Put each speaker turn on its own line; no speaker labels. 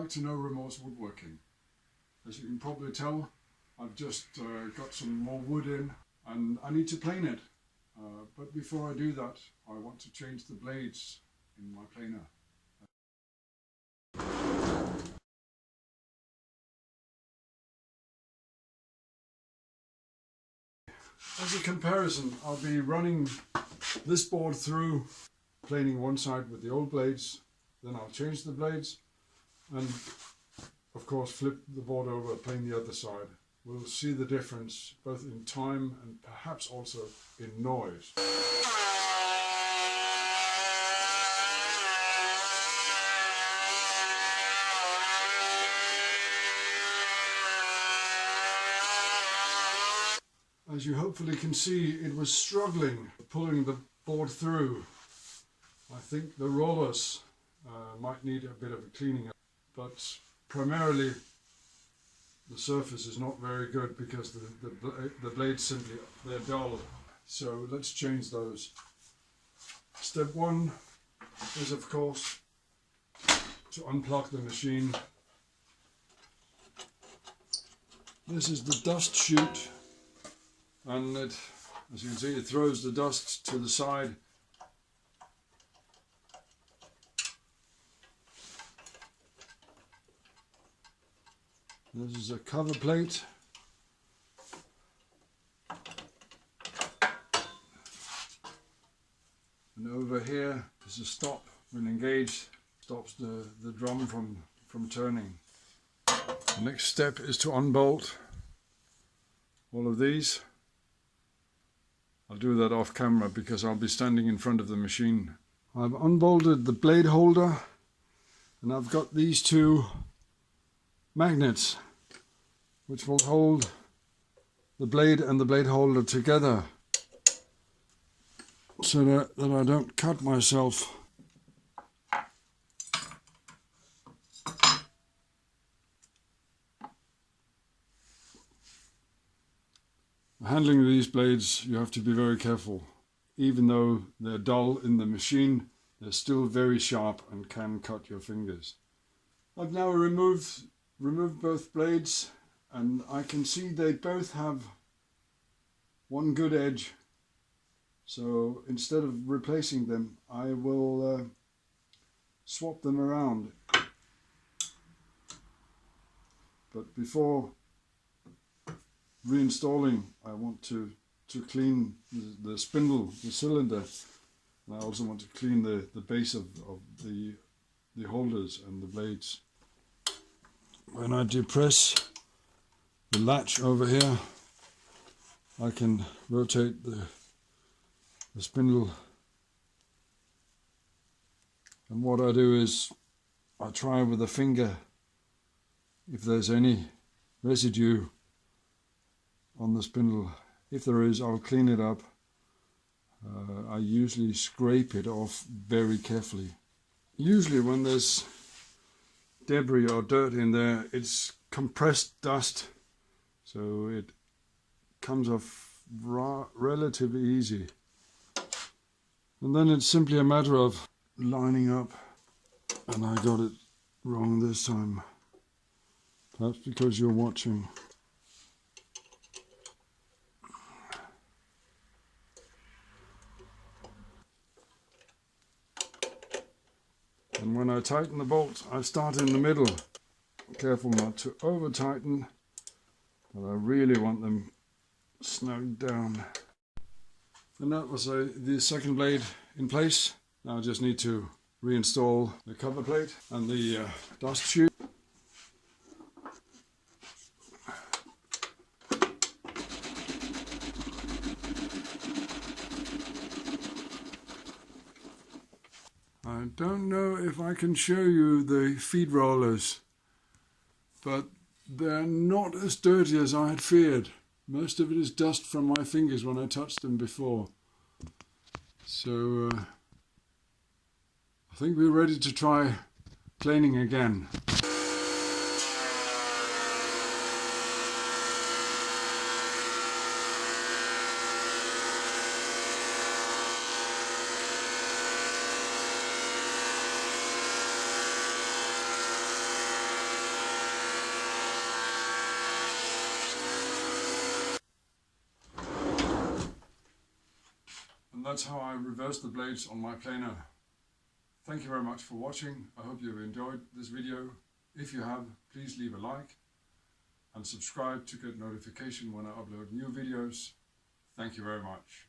back to No Remorse Woodworking. As you can probably tell, I've just got some more wood in and I need to plane it. But before I do that, I want to change the blades in my planer. As a comparison, I'll be running this board through, planing one side with the old blades, then I'll change the blades and of course flip the board over, plane the other side. We'll see the difference both in time and perhaps also in noise. As you hopefully can see, it was struggling pulling the board through. I think the rollers might need a bit of a cleaning up, but primarily the surface is not very good because the blades simply, they're dull. So let's change those. Step one is of course to unplug the machine. This is the dust chute, and it, as you can see, it throws the dust to the side. This is a cover plate. And over here is a stop. When engaged, stops the drum from turning. The next step is to unbolt all of these. I'll do that off camera because I'll be standing in front of the machine. I've unbolted the blade holder and I've got these two magnets which will hold the blade and the blade holder together so that I don't cut myself. Handling these blades, you have to be very careful. Even though they're dull in the machine, they're still very sharp and can cut your fingers. I've now removed both blades and I can see they both have one good edge. So instead of replacing them, I will swap them around. But before reinstalling, I want to clean the spindle, the cylinder, and I also want to clean the base of the holders and the blades. When I depress the latch over here, I can rotate the spindle, and what I do is I try with a finger if there's any residue on the spindle. If there is, I'll clean it up. I usually scrape it off very carefully. Usually when there's debris or dirt in there, it's compressed dust, so it comes off relatively easy. And then it's simply a matter of lining up, and I got it wrong this time. Perhaps because you're watching. And when I tighten the bolts, I start in the middle. Careful not to over tighten, but I really want them snug down. And that was the second blade in place. Now I just need to reinstall the cover plate and the dust chute. I don't know if I can show you the feed rollers, but they're not as dirty as I had feared. Most of it is dust from my fingers when I touched them before. So I think we're ready to try planing again. that's how I reverse the blades on my planer. Thank you very much for watching. I hope you've enjoyed this video. If you have, please leave a like and subscribe to get notification when I upload new videos. Thank you very much.